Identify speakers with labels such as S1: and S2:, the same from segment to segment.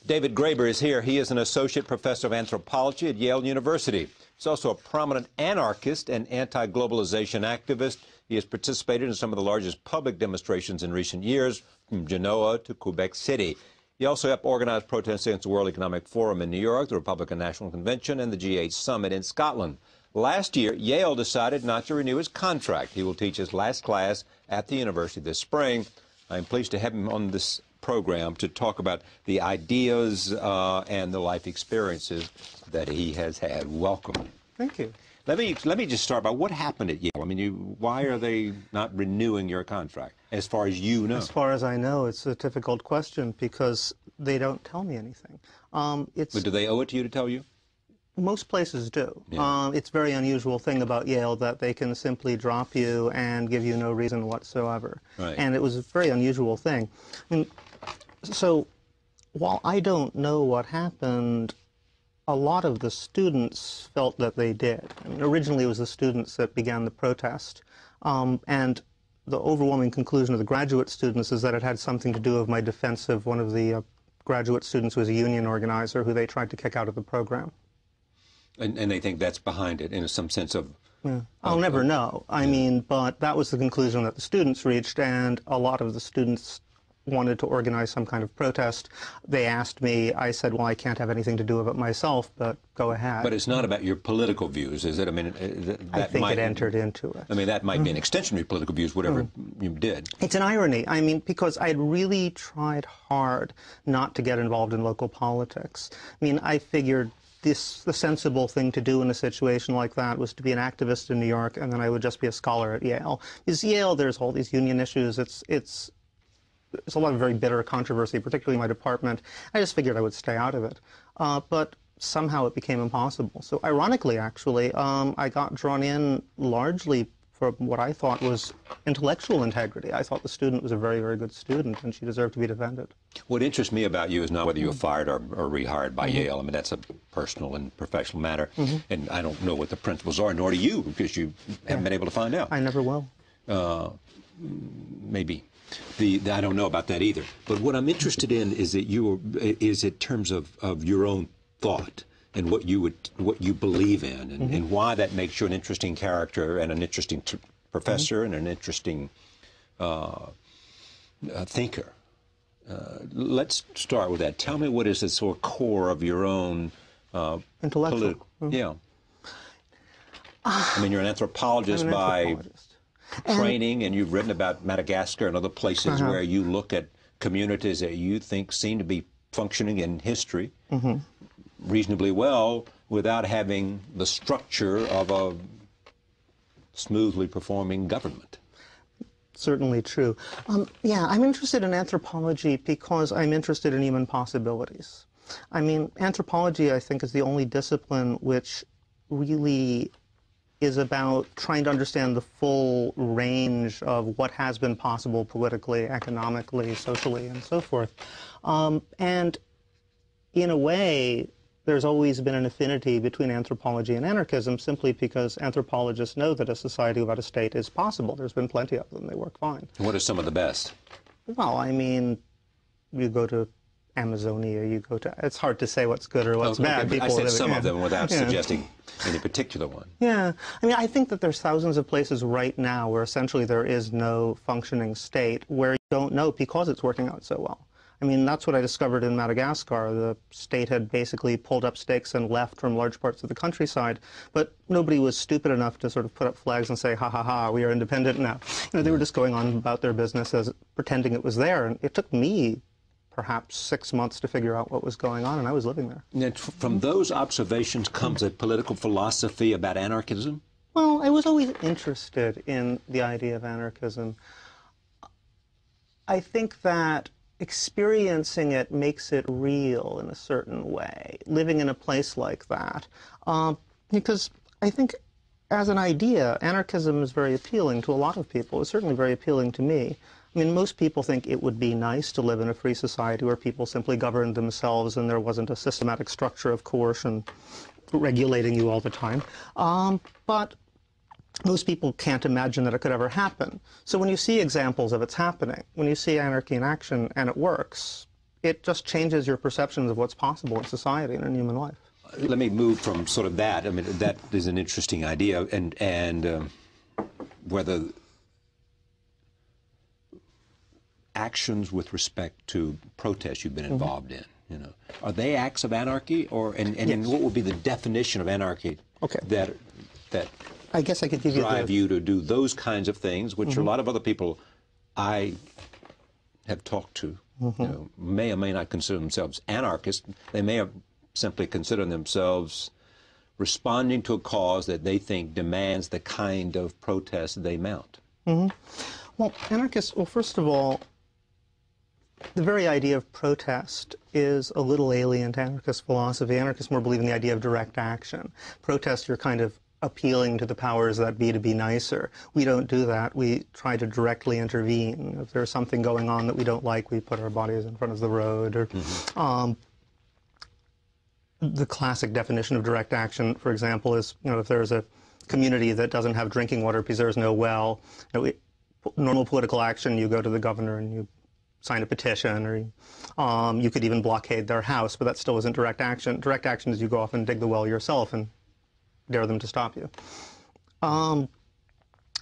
S1: David Graeber is here. He is an associate professor of anthropology at Yale University. He's also a prominent anarchist and anti-globalization activist. He has participated in some of the largest public demonstrations in recent years, from Genoa to Quebec City. He also helped organize protests against the World Economic Forum in New York, the Republican National Convention, and the G8 Summit in Scotland. Last year, Yale decided not to renew his contract. He will teach his last class at the university this spring. I'm pleased to have him on this program to talk about the ideas and the life experiences that he has had. Welcome.
S2: Thank you.
S1: Let me just start by what happened at Yale. I mean, why are they not renewing your contract, as far as you know?
S2: As far as I know, it's a difficult question because they don't tell me anything.
S1: But do they owe it to you to tell you?
S2: Most places do.
S1: Yeah.
S2: It's a very unusual thing about Yale that they can simply drop you and give you no reason whatsoever.
S1: Right.
S2: And it was a very unusual thing. I mean, so while I don't know what happened, a lot of the students felt that they did. I mean, originally it was the students that began the protest. And the overwhelming conclusion of the graduate students is that it had something to do with my defense of one of the graduate students who was a union organizer who they tried to kick out of the program.
S1: And they think that's behind it, in some sense of...
S2: Yeah. I'll never know. I mean, but that was the conclusion that the students reached, and a lot of the students wanted to organize some kind of protest. They asked me, I said, well, I can't have anything to do with it myself, but go ahead.
S1: But it's not about your political views, is it? I mean,
S2: I think it entered into it.
S1: I mean, that might be an extension of your political views, whatever you did.
S2: It's an irony. I mean, because I had really tried hard not to get involved in local politics. I mean, I figured the sensible thing to do in a situation like that was to be an activist in New York, and then I would just be a scholar at Yale. Because Yale, there's all these union issues. It's a lot of very bitter controversy, particularly in my department. I just figured I would stay out of it. But somehow it became impossible. So ironically, actually, I got drawn in largely for what I thought was intellectual integrity. I thought the student was a very, very good student, and she deserved to be defended.
S1: What interests me about you is not whether you were fired or rehired by Yale. I mean, that's a personal and professional matter, and I don't know what the principles are, nor do you, because you haven't been able to find out.
S2: I never will.
S1: Maybe. I don't know about that either. But what I'm interested in is that is in terms of your own thought and what you believe in, and why that makes you an interesting character and an interesting professor and an interesting thinker. Let's start with that. Tell me what is the sort of core of your own
S2: intellectual.
S1: Yeah. I mean, you're an anthropologist by training, and you've written about Madagascar and other places where you look at communities that you think seem to be functioning in history reasonably well without having the structure of a smoothly performing government.
S2: Certainly true. Yeah, I'm interested in anthropology because I'm interested in human possibilities. I mean, anthropology, I think, is the only discipline which really is about trying to understand the full range of what has been possible politically, economically, socially, and so forth. And in a way, there's always been an affinity between anthropology and anarchism simply because anthropologists know that a society without a state is possible. There's been plenty of them. They work fine.
S1: What are some of the best?
S2: Well, I mean, you go to Amazonia, you go to... It's hard to say what's good or what's bad.
S1: I said some of them without suggesting any particular one.
S2: Yeah. I mean, I think that there's thousands of places right now where essentially there is no functioning state where you don't know because it's working out so well. I mean, that's what I discovered in Madagascar. The state had basically pulled up stakes and left from large parts of the countryside, but nobody was stupid enough to sort of put up flags and say, ha, ha, ha, we are independent now. You know, they were just going on about their business as pretending it was there, and it took me perhaps 6 months to figure out what was going on, and I was living there.
S1: And from those observations comes a political philosophy about anarchism?
S2: Well, I was always interested in the idea of anarchism. I think that experiencing it makes it real in a certain way, living in a place like that. Because I think as an idea, anarchism is very appealing to a lot of people. It's certainly very appealing to me. I mean, most people think it would be nice to live in a free society where people simply governed themselves and there wasn't a systematic structure of coercion regulating you all the time. But most people can't imagine that it could ever happen. So when you see examples of it's happening, when you see anarchy in action and it works, it just changes your perceptions of what's possible in society and in human life.
S1: Let me move from sort of that. I mean, that is an interesting idea, and whether actions with respect to protests you've been involved in, you know, are they acts of anarchy, or and what would be the definition of anarchy that
S2: I guess I could give
S1: drive you to do those kinds of things, which a lot of other people I have talked to, you know, may or may not consider themselves anarchists. They may have simply considered themselves responding to a cause that they think demands the kind of protest they mount.
S2: Well, anarchists, well, first of all, the very idea of protest is a little alien to anarchist philosophy. Anarchists more believe in the idea of direct action. Protest, you're kind of appealing to the powers that be to be nicer. We don't do that. We try to directly intervene. If there's something going on that we don't like, we put our bodies in front of the road. Or the classic definition of direct action, for example, is, you know, if there's a community that doesn't have drinking water because there's no well, you know, normal political action, you go to the governor and you sign a petition, or you could even blockade their house, but that still isn't direct action. Direct action is you go off and dig the well yourself and dare them to stop you.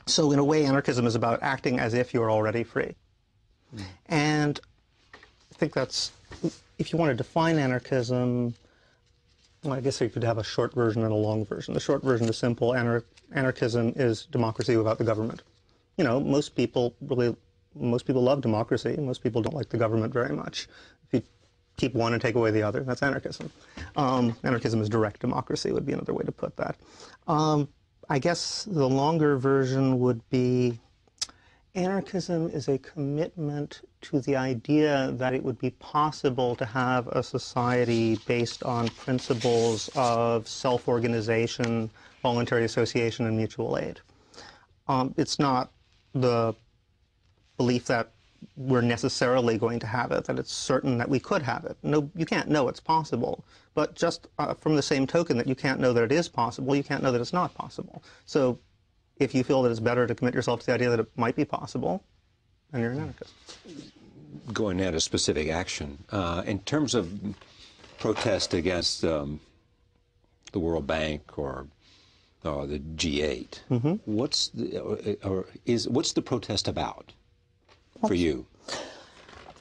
S2: So in a way, anarchism is about acting as if you're already free. And I think that's, if you want to define anarchism, well, I guess you could have a short version and a long version. The short version is simple. Anarchism is democracy without the government. You know, most people love democracy. Most people don't like the government very much. If you keep one and take away the other, that's anarchism. Anarchism is direct democracy, would be another way to put that. I guess the longer version would be anarchism is a commitment to the idea that it would be possible to have a society based on principles of self-organization, voluntary association, and mutual aid. It's not the belief that we're necessarily going to have it, that it's certain that we could have it. No, you can't know it's possible. But just from the same token that you can't know that it is possible, you can't know that it's not possible. So if you feel that it's better to commit yourself to the idea that it might be possible, then you're an anarchist.
S1: Going now to specific action, in terms of protest against the World Bank or the G8, what's the protest about for you?
S2: I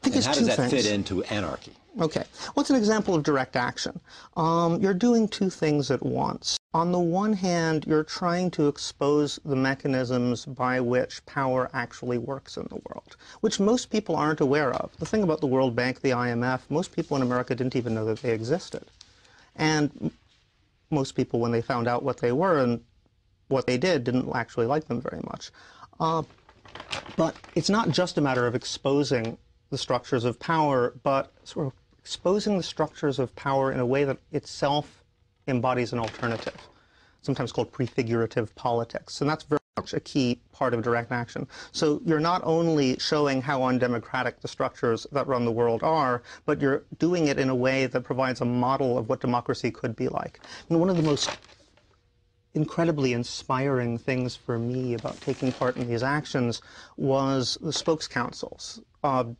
S2: think
S1: and how does that
S2: things.
S1: fit into anarchy?
S2: Okay. What's an example of direct action? You're doing two things at once. On the one hand, you're trying to expose the mechanisms by which power actually works in the world, which most people aren't aware of. The thing about the World Bank, the IMF, most people in America didn't even know that they existed. And most people, when they found out what they were and what they did, didn't actually like them very much. But it's not just a matter of exposing the structures of power, but sort of exposing the structures of power in a way that itself embodies an alternative, sometimes called prefigurative politics. And that's very much a key part of direct action. So you're not only showing how undemocratic the structures that run the world are, but you're doing it in a way that provides a model of what democracy could be like. And one of the most incredibly inspiring things for me about taking part in these actions was the spokes councils.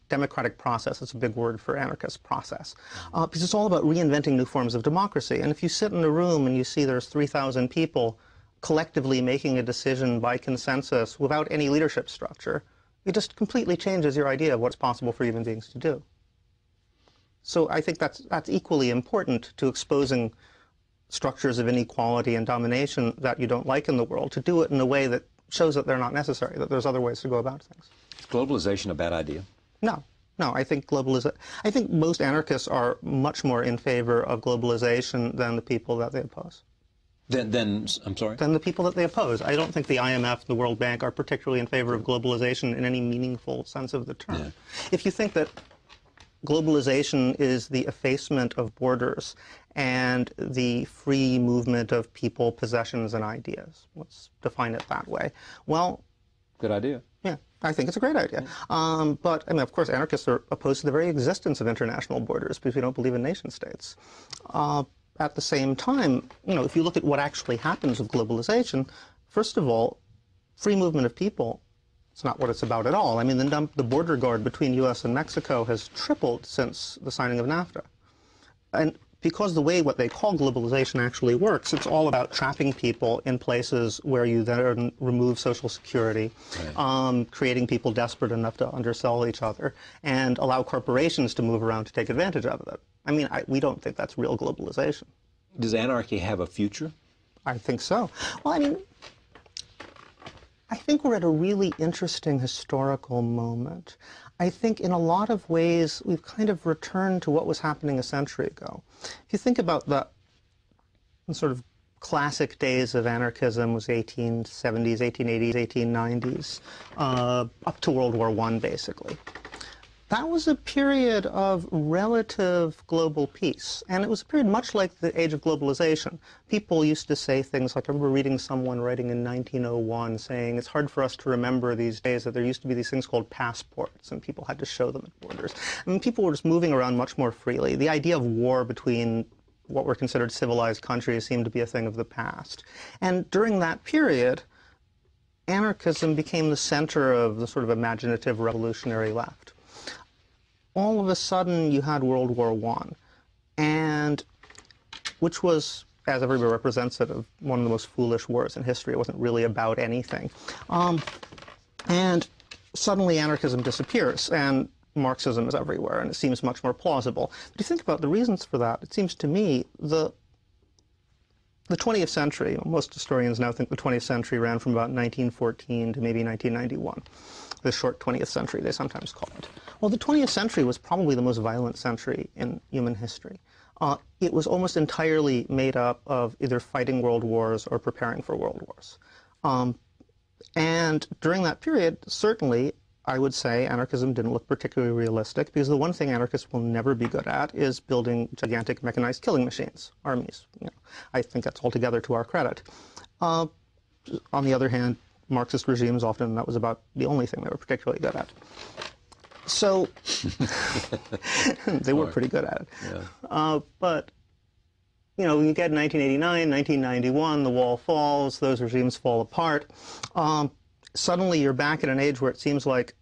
S2: Democratic process, it's a big word for anarchist process, because it's all about reinventing new forms of democracy. And if you sit in a room and you see there's 3,000 people collectively making a decision by consensus without any leadership structure, it just completely changes your idea of what's possible for human beings to do. So I think that's equally important to exposing structures of inequality and domination that you don't like in the world, to do it in a way that shows that they're not necessary, that there's other ways to go about things.
S1: Is globalization a bad idea?
S2: No. No, I think I think most anarchists are much more in favor of globalization than the people that they oppose.
S1: I'm sorry?
S2: Than the people that they oppose. I don't think the IMF and the World Bank are particularly in favor of globalization in any meaningful sense of the term. Yeah. If you think that globalization is the effacement of borders and the free movement of people, possessions, and ideas, let's define it that way. Well,
S1: good idea.
S2: Yeah, I think it's a great idea. But, I mean, of course, anarchists are opposed to the very existence of international borders because we don't believe in nation states. At the same time, you know, if you look at what actually happens with globalization, first of all, free movement of people It's not what it's about at all. I mean, the border guard between U.S. and Mexico has tripled since the signing of NAFTA. And because the way what they call globalization actually works, it's all about trapping people in places where you then remove Social Security, right. Creating people desperate enough to undersell each other, and allow corporations to move around to take advantage of it. I mean, we don't think that's real globalization.
S1: Does anarchy have a future?
S2: I think so. Well, I mean, I think we're at a really interesting historical moment. I think in a lot of ways we've kind of returned to what was happening a century ago. If you think about the sort of classic days of anarchism was 1870s, 1880s, 1890s, up to World War I, basically. That was a period of relative global peace, and it was a period much like the age of globalization. People used to say things like, I remember reading someone writing in 1901 saying, it's hard for us to remember these days that there used to be these things called passports, and people had to show them at borders. I mean, people were just moving around much more freely. The idea of war between what were considered civilized countries seemed to be a thing of the past. And during that period, anarchism became the center of the sort of imaginative revolutionary left. All of a sudden, you had World War I, and which was, as everybody represents it, one of the most foolish wars in history. It wasn't really about anything. And suddenly anarchism disappears, and Marxism is everywhere, and it seems much more plausible. But if you think about the reasons for that, it seems to me the 20th century, most historians now think the 20th century ran from about 1914 to maybe 1991. The short 20th century, they sometimes call it. Well, the 20th century was probably the most violent century in human history. It was almost entirely made up of either fighting world wars or preparing for world wars. And during that period, certainly, I would say anarchism didn't look particularly realistic, because the one thing anarchists will never be good at is building gigantic mechanized killing machines, armies. You know, I think that's altogether to our credit. On the other hand, Marxist regimes often, that was about the only thing they were particularly good at. So they were pretty good at it. Yeah. But, you know, you get 1989, 1991, the wall falls, those regimes fall apart. Suddenly you're back in an age where it seems like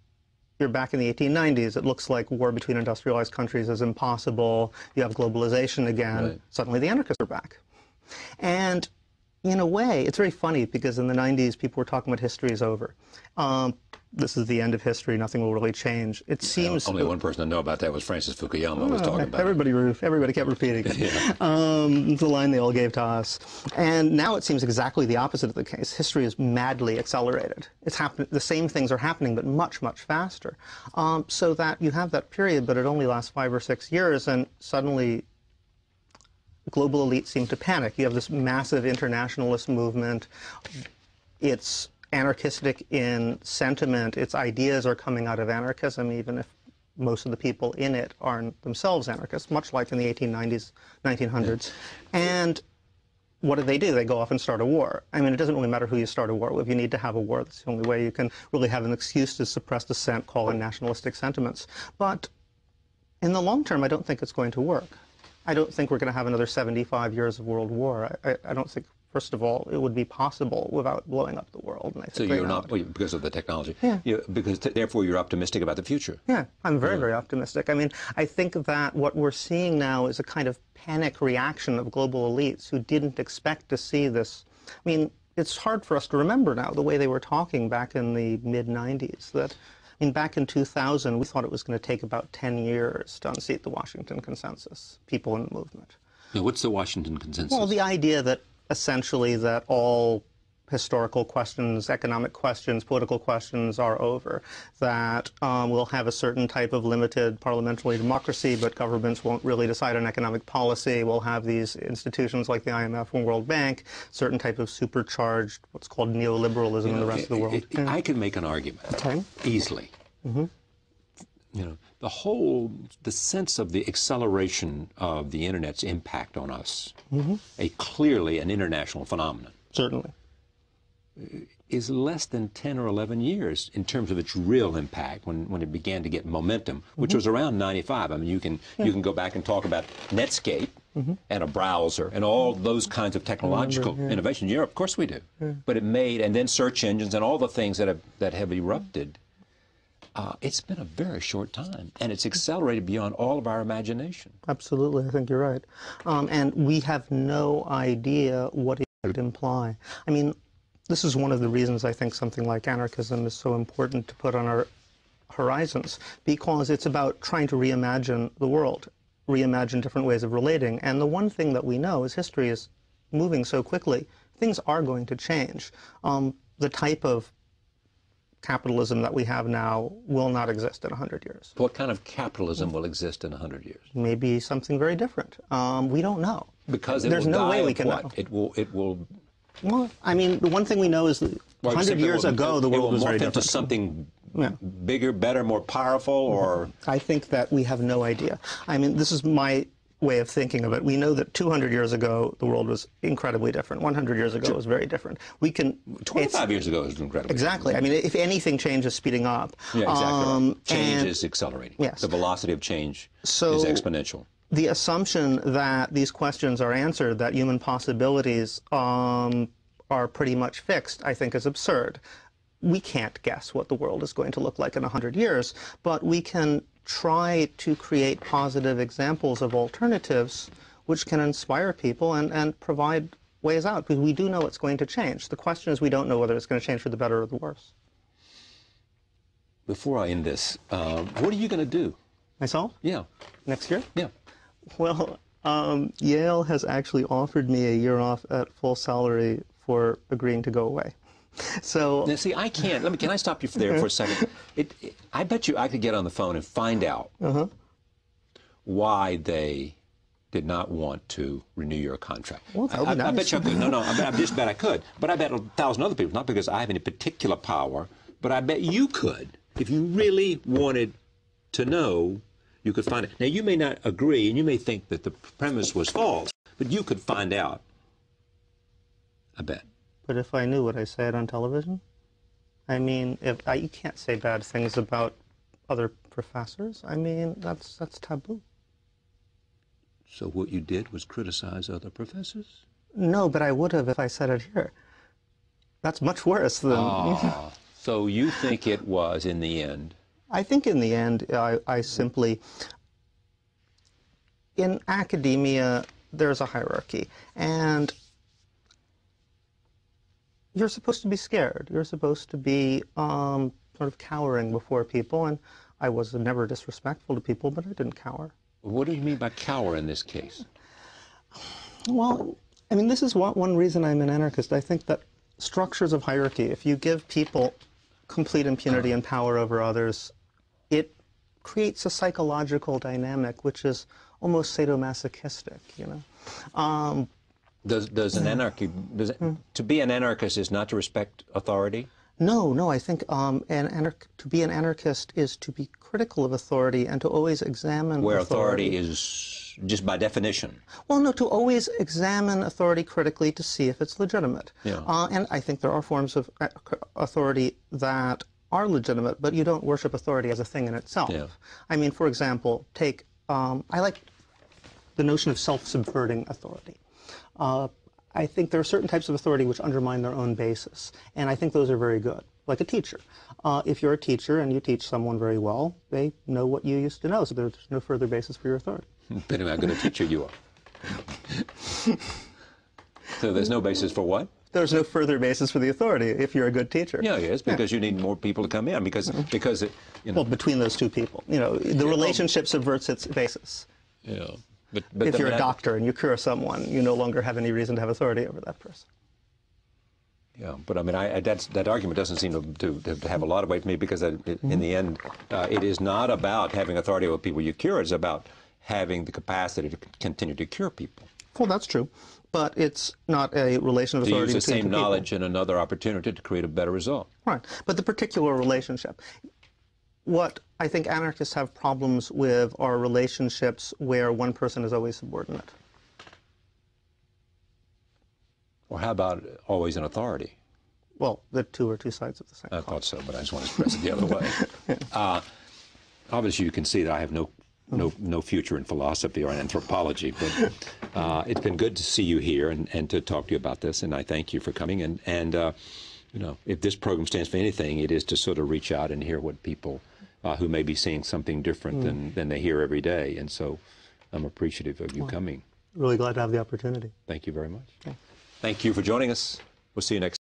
S2: you're back in the 1890s. It looks like war between industrialized countries is impossible. You have globalization again. Right. Suddenly the anarchists are back. And in a way, it's very funny, because in the 90s, people were talking about history is over. This is the end of history. Nothing will really change. It seems...
S1: Only one person to know about that was Francis Fukuyama was talking about
S2: everybody kept repeating it. Yeah. It's a line they all gave to us. And now it seems exactly the opposite of the case. History is madly accelerated. It's the same things are happening, but much, much faster. So that you have that period, but it only lasts 5 or 6 years, and suddenly global elites seem to panic. You have this massive internationalist movement. It's anarchistic in sentiment. Its ideas are coming out of anarchism, even if most of the people in it aren't themselves anarchists, much like in the 1890s, 1900s. And what do? They go off and start a war. I mean, it doesn't really matter who you start a war with. You need to have a war. That's the only way you can really have an excuse to suppress dissent, call in nationalistic sentiments. But in the long term, I don't think it's going to work. I don't think we're going to have another 75 years of world war. I don't think, first of all, it would be possible without blowing up the world. And I think
S1: so you're not, because of the technology? Yeah. Therefore you're optimistic about the future?
S2: Yeah, I'm very, very optimistic. I mean, I think that what we're seeing now is a kind of panic reaction of global elites who didn't expect to see this. I mean, it's hard for us to remember now the way they were talking back in the mid-90s. I mean, back in 2000, we thought it was going to take about 10 years to unseat the Washington Consensus, people in the movement.
S1: Now, what's the Washington Consensus?
S2: Well, the idea that essentially that all historical questions, economic questions, political questions are over, that we'll have a certain type of limited parliamentary democracy, but governments won't really decide on economic policy. We'll have these institutions like the IMF and World Bank, certain type of supercharged, what's called neoliberalism in the rest of the world.
S1: I can make an argument easily. Mm-hmm. You know, the sense of the acceleration of the Internet's impact on us, clearly an international phenomenon.
S2: Certainly.
S1: Is less than 10 or 11 years in terms of its real impact when it began to get momentum, which was around 95. I mean, you can go back and talk about Netscape, and a browser and all those kinds of technological innovations. In Europe, of course we do. But it made, and then search engines and all the things that have erupted. It's been a very short time, and it's accelerated beyond all of our imagination.
S2: Absolutely, I think you're right. And we have no idea what it would imply. I mean, this is one of the reasons I think something like anarchism is so important to put on our horizons, because it's about trying to reimagine the world, reimagine different ways of relating. And the one thing that we know is history is moving so quickly, things are going to change. The type of capitalism that we have now will not exist in 100 years.
S1: What kind of capitalism will exist in 100 years?
S2: Maybe something very different. We don't know.
S1: Because
S2: there's no way we can
S1: what?
S2: know.
S1: It will.
S2: Well, I mean, the one thing we know is that 100 years ago, the world was very different.
S1: Into something bigger, better, more powerful, or?
S2: I think that we have no idea. I mean, this is my way of thinking of it. We know that 200 years ago, the world was incredibly different. 100 years ago, it was very different. We can...
S1: 25 years ago, it was incredibly
S2: Exactly.
S1: different.
S2: I mean, if anything, change is speeding up.
S1: Yeah, exactly. Right. Change is accelerating.
S2: Yes.
S1: The velocity of change is exponential.
S2: The assumption that these questions are answered, that human possibilities are pretty much fixed, I think is absurd. We can't guess what the world is going to look like in 100 years, but we can try to create positive examples of alternatives which can inspire people and provide ways out, because we do know it's going to change. The question is, we don't know whether it's going to change for the better or the worse.
S1: Before I end this, what are you going to do?
S2: Myself?
S1: Yeah.
S2: Next year?
S1: Yeah.
S2: Well, Yale has actually offered me a year off at full salary for agreeing to go away. So
S1: now, see, I can't. Can I stop you there for a second? I bet you I could get on the phone and find out why they did not want to renew your contract.
S2: Well, that would be nice.
S1: I bet you I could. No, I just bet I could. But I bet 1,000 other people, not because I have any particular power, but I bet you could. If you really wanted to know, you could find it. Now, you may not agree, and you may think that the premise was false, but you could find out. I bet.
S2: But if I knew, would I say it on television? I mean, you can't say bad things about other professors. I mean, that's taboo.
S1: So what you did was criticize other professors?
S2: No, but I would have if I said it here. That's much worse than...
S1: So you think it was, in the end?
S2: I think in the end, I simply... In academia, there's a hierarchy, and you're supposed to be scared. You're supposed to be sort of cowering before people, and I was never disrespectful to people, but I didn't cower.
S1: What do you mean by cower in this case?
S2: Well, I mean, this is one reason I'm an anarchist. I think that structures of hierarchy, if you give people complete impunity and power over others, it creates a psychological dynamic which is almost sadomasochistic, you know.
S1: Does an anarchy, to be an anarchist is not to respect authority?
S2: No, I think to be an anarchist is to be critical of authority and to always examine
S1: where authority is just by definition.
S2: Well, no, to always examine authority critically to see if it's legitimate. Yeah. And I think there are forms of authority that are legitimate, but you don't worship authority as a thing in itself. Yeah. I mean, for example, take, I like the notion of self-subverting authority. I think there are certain types of authority which undermine their own basis, and I think those are very good, like a teacher. If you're a teacher and you teach someone very well, they know what you used to know, so there's no further basis for your authority.
S1: Depending on how good a teacher you are. So there's no basis for what?
S2: There's no further basis for the authority if you're a good teacher.
S1: Yeah, yes, because you need more people to come in, because it, you know.
S2: Well, between those two people, you know, the relationship subverts its basis.
S1: Yeah. But
S2: if you're a doctor and you cure someone, you no longer have any reason to have authority over that person.
S1: Yeah, but I mean, that argument doesn't seem to have a lot of weight to me, because in the end, it is not about having authority over people you cure. It's about having the capacity to continue to cure people.
S2: Well, that's true, but it's not a relation of authority.
S1: To use the
S2: between
S1: same knowledge and another opportunity to create a better result.
S2: Right, but the particular relationship. What I think anarchists have problems with are relationships where one person is always subordinate.
S1: Or how about always an authority?
S2: Well, the two are two sides of the same coin.
S1: I thought so, but I just want to express it the other way. Obviously, you can see that I have no no future in philosophy or in anthropology. But it's been good to see you here and to talk to you about this, and I thank you for coming. And you know, if this program stands for anything, it is to sort of reach out and hear what people who may be seeing something different than they hear every day. And so I'm appreciative of you coming.
S2: Really glad to have the opportunity.
S1: Thank you very much.
S2: Okay.
S1: Thank you for joining us. We'll see you next time.